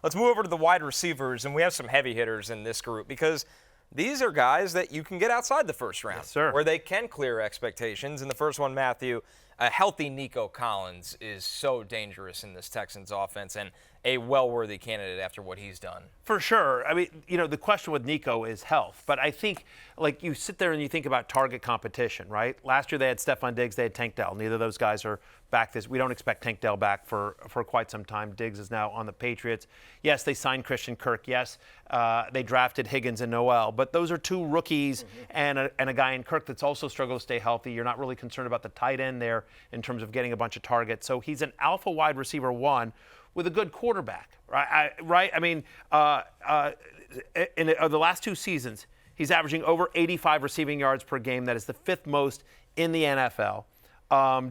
Let's move over to the wide receivers, and we have some heavy hitters in this group because these are guys that you can get outside the first round, yes, sir, where they can clear expectations. And the first one, Matthew, a healthy Nico Collins is so dangerous in this Texans offense and a well-worthy candidate after what he's done. For sure. I mean, the question with Nico is health. But I think, you sit there and you think about target competition, right? Last year they had Stephon Diggs, they had Tank Dell. Neither of those guys are back we don't expect Tank Dell back for quite some time. Diggs is now on the Patriots. Yes, they signed Christian Kirk. Yes, they drafted Higgins and Noel. But those are two rookies and a guy in Kirk that's also struggled to stay healthy. You're not really concerned about the tight end there in terms of getting a bunch of targets. So he's an alpha wide receiver one with a good quarterback, right? I mean, in the last 2 seasons, he's averaging over 85 receiving yards per game. That is the 5th most in the NFL.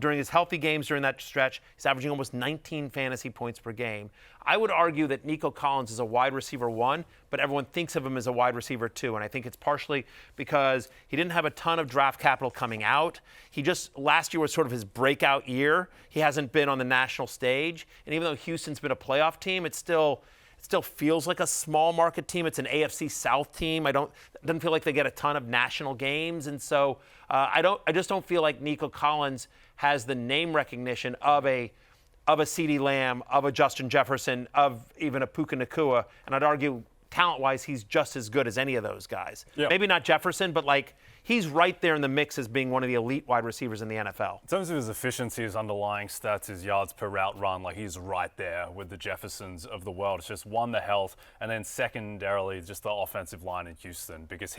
During his healthy games during that stretch, he's averaging almost 19 fantasy points per game. I would argue that Nico Collins is a wide receiver 1, but everyone thinks of him as a wide receiver 2. And I think it's partially because he didn't have a ton of draft capital coming out. Last year was sort of his breakout year. He hasn't been on the national stage. And even though Houston's been a playoff team, it still feels like a small market team. It's an AFC South team. It doesn't feel like they get a ton of national games. And so I just don't feel like Nico Collins has the name recognition of a CeeDee Lamb, of a Justin Jefferson, of even a Puka Nacua. And I'd argue talent-wise, he's just as good as any of those guys. Yeah. Maybe not Jefferson, but he's right there in the mix as being one of the elite wide receivers in the NFL. In terms of his efficiency, his underlying stats, his yards per route run, he's right there with the Jeffersons of the world. It's just one, the health, and then secondarily, just the offensive line in Houston, because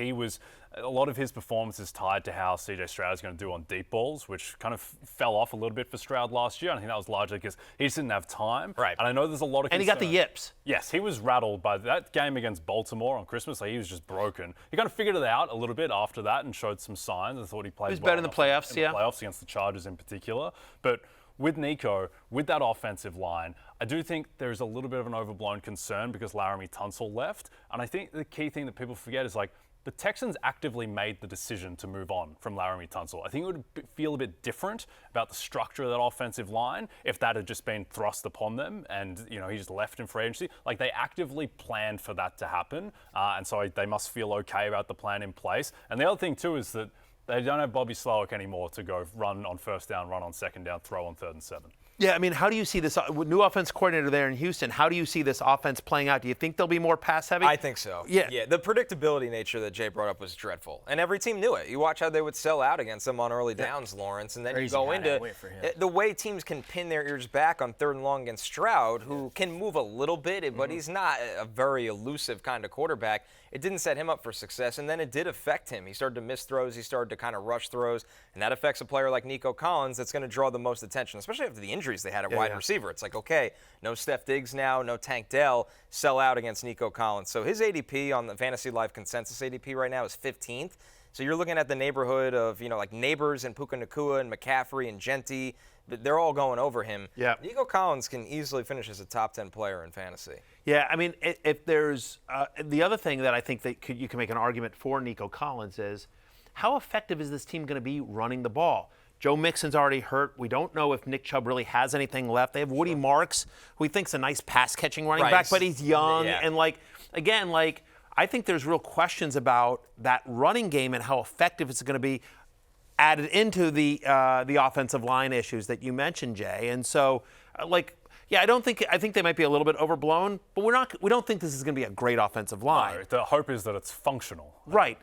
a lot of his performance is tied to how C.J. Stroud is going to do on deep balls, which kind of fell off a little bit for Stroud last year. I think that was largely because he just didn't have time. Right. And I know there's a lot of concern. And he got the yips. Yes, he was rattled by that game against Baltimore on Christmas. He was just broken. He kind of figured it out a little bit after that and showed some signs. I thought he played well. He was better in the playoffs, in the playoffs against the Chargers in particular. But with Nico, with that offensive line, I do think there's a little bit of an overblown concern because Laramie Tunsil left. And I think the key thing that people forget is the Texans actively made the decision to move on from Laramie Tunsil. I think it would feel a bit different about the structure of that offensive line if that had just been thrust upon them and, he just left in free agency. They actively planned for that to happen. And so they must feel okay about the plan in place. And the other thing, too, is that they don't have Bobby Slowick anymore to go run on first down, run on second down, throw on 3rd and 7. Yeah, I mean, how do you see this new offense coordinator there in Houston? How do you see this offense playing out? Do you think they'll be more pass heavy? I think so. Yeah. The predictability nature that Jay brought up was dreadful, and every team knew it. You watch how they would sell out against them on early downs, Lawrence, and then you go into the way teams can pin their ears back on 3rd and long against Stroud, who can move a little bit, but he's not a very elusive kind of quarterback. It didn't set him up for success, and then it did affect him. He started to miss throws. He started to kind of rush throws, and that affects a player like Nico Collins that's going to draw the most attention, especially after the injuries they had at wide receiver. It's okay, no Steph Diggs now, no Tank Dell, sell out against Nico Collins. So his ADP on the Fantasy Life consensus ADP right now is 15th. So you're looking at the neighborhood of, Neighbors and Puka Nacua and McCaffrey and Genty. They're all going over him. Yeah. Nico Collins can easily finish as a top 10 player in fantasy. Yeah, I mean, if there's the other thing that I think that you can make an argument for Nico Collins is how effective is this team going to be running the ball? Joe Mixon's already hurt. We don't know if Nick Chubb really has anything left. They have Woody Marks, who he thinks a nice pass-catching running back, but he's young. Yeah. And, I think there's real questions about that running game and how effective it's going to be added into the offensive line issues that you mentioned, Jay. And so, I think they might be a little bit overblown, but we don't think this is going to be a great offensive line. No, the hope is that it's functional. Right.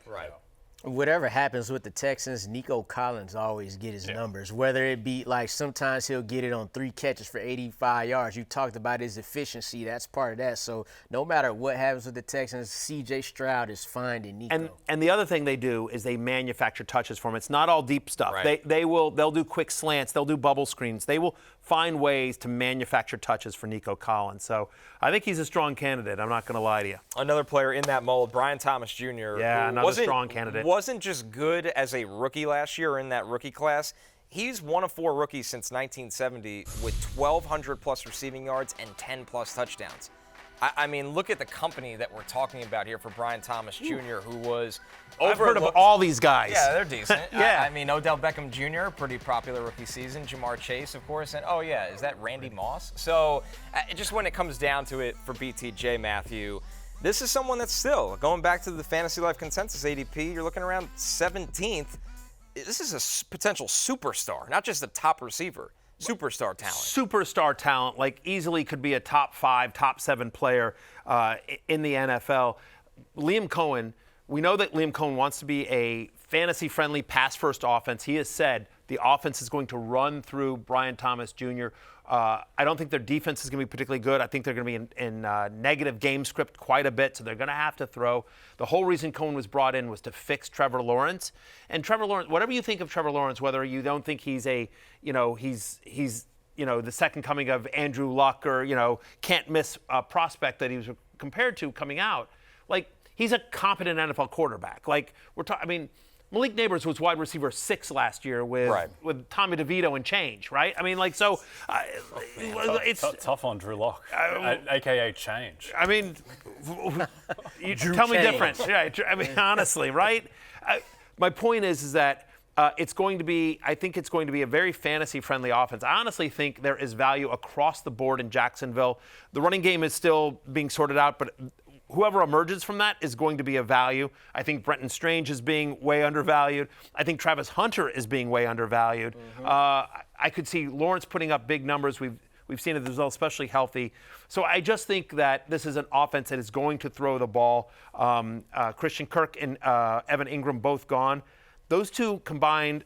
Whatever happens with the Texans, Nico Collins always get his numbers, whether it be sometimes he'll get it on 3 catches for 85 yards. You talked about his efficiency. That's part of that. So no matter what happens with the Texans, C.J. Stroud is finding Nico. And the other thing they do is they manufacture touches for him. It's not all deep stuff. Right. They'll do quick slants. They'll do bubble screens. They will find ways to manufacture touches for Nico Collins. So I think he's a strong candidate. I'm not going to lie to you. Another player in that mold, Brian Thomas Jr. Yeah, another strong candidate. Wasn't just good as a rookie last year in that rookie class. He's one of 4 rookies since 1970 with 1,200 plus receiving yards and 10 plus touchdowns. I mean, look at the company that we're talking about here for Brian Thomas Jr., who was I've heard of all these guys. Yeah, they're decent. Yeah. I mean, Odell Beckham Jr., pretty popular rookie season. Jamar Chase, of course. And, oh, yeah, is that Randy Moss? So just when it comes down to it for BTJ, Matthew, this is someone that's still, going back to the Fantasy Life Consensus ADP, you're looking around 17th. This is a potential superstar, not just a top receiver. Superstar talent. Superstar talent, like easily could be a top 5, top 7 player in the NFL. Liam Cohen, we know that Liam Cohen wants to be a fantasy-friendly pass-first offense. He has said the offense is going to run through Brian Thomas Jr. I don't think their defense is going to be particularly good. I think they're going to be in negative game script quite a bit, so they're going to have to throw. The whole reason Cohen was brought in was to fix Trevor Lawrence. And Trevor Lawrence, whatever you think of Trevor Lawrence, whether you don't think he's the second coming of Andrew Luck or, can't miss prospect that he was compared to coming out, like, he's a competent NFL quarterback. Like, Malik Neighbors was wide receiver 6 last year with Tommy DeVito and change, right? I mean, like, so it's tough on Drew Lock, aka change. I mean, you tell me different. Yeah, I mean, honestly, right? My point is that it's going to be. I think it's going to be a very fantasy-friendly offense. I honestly think there is value across the board in Jacksonville. The running game is still being sorted out, but whoever emerges from that is going to be a value. I think Brenton Strange is being way undervalued. I think Travis Hunter is being way undervalued. I could see Lawrence putting up big numbers. We've seen it as well, especially healthy. So I just think that this is an offense that is going to throw the ball. Christian Kirk and Evan Ingram both gone. Those two combined,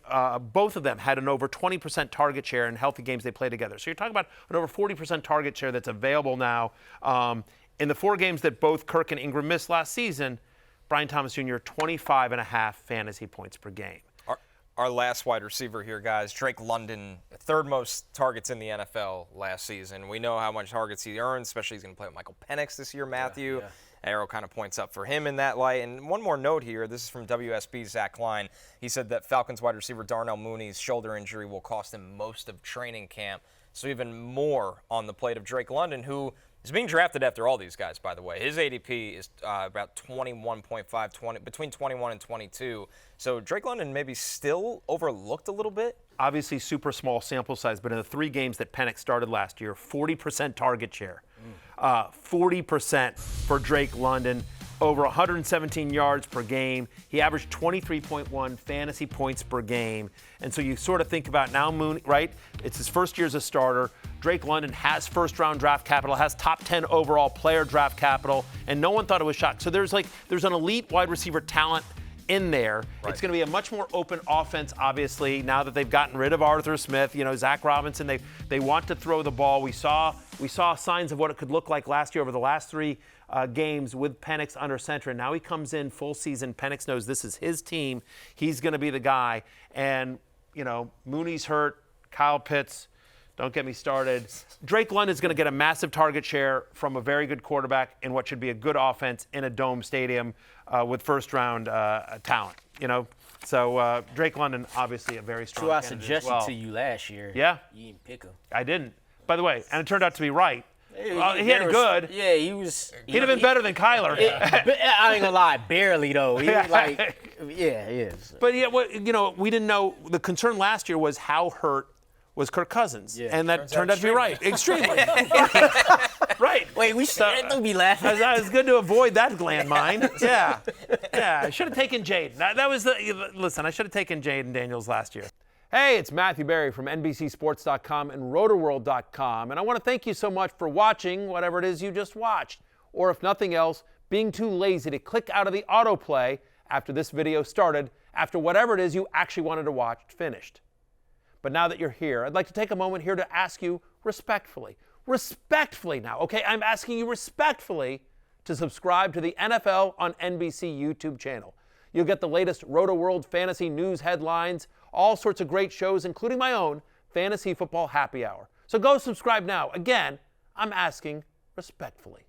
both of them had an over 20% target share in healthy games they play together. So you're talking about an over 40% target share that's available now. In the 4 games that both Kirk and Ingram missed last season, Brian Thomas Jr., 25.5 fantasy points per game. Our last wide receiver here, guys, Drake London, 3rd most targets in the NFL last season. We know how much targets he earns, especially he's going to play with Michael Penix this year, Matthew. Yeah. Arrow kind of points up for him in that light. And one more note here. This is from WSB's Zach Klein. He said that Falcons wide receiver Darnell Mooney's shoulder injury will cost him most of training camp. So even more on the plate of Drake London, who is being drafted after all these guys, by the way. His ADP is about 21.5, between 21 and 22. So Drake London maybe still overlooked a little bit. Obviously, super small sample size, but in the 3 games that Penix started last year, 40% target share. 40% for Drake London, over 117 yards per game. He averaged 23.1 fantasy points per game. And so you sort of think about now Mooney, right? It's his first year as a starter. Drake London has first-round draft capital, has top 10 overall player draft capital, and no one thought it was shocked. So there's an elite wide receiver talent in there. Right. It's going to be a much more open offense, obviously, now that they've gotten rid of Arthur Smith, Zach Robinson. They want to throw the ball. We saw signs of what it could look like last year over the last 3 games with Penix under center. And now he comes in full season. Penix knows this is his team. He's going to be the guy. And, Mooney's hurt. Kyle Pitts, don't get me started. Drake London's going to get a massive target share from a very good quarterback in what should be a good offense in a dome stadium with first-round talent, So Drake London, obviously a very strong candidate I suggested as well. to you last year. Yeah. You didn't pick him. I didn't. By the way, and it turned out to be right. He had it good. Yeah, he was. He'd have been better than Kyler. I ain't gonna lie, barely though. He was yeah. But we didn't know. The concern last year was how hurt was Kirk Cousins, and that turned out to be right. Extremely. Right. Wait, don't be laughing. It's good to avoid that landmine. Yeah. I should have taken Jaden. That was listen. I should have taken Jaden Daniels last year. Hey, it's Matthew Berry from NBCSports.com and Rotoworld.com, and I want to thank you so much for watching whatever it is you just watched, or if nothing else, being too lazy to click out of the autoplay after this video started, after whatever it is you actually wanted to watch finished. But now that you're here, I'd like to take a moment here to ask you respectfully now, okay? I'm asking you respectfully to subscribe to the NFL on NBC YouTube channel. You'll get the latest Roto-World fantasy news headlines, all sorts of great shows, including my own Fantasy Football Happy Hour. So go subscribe now. Again, I'm asking respectfully.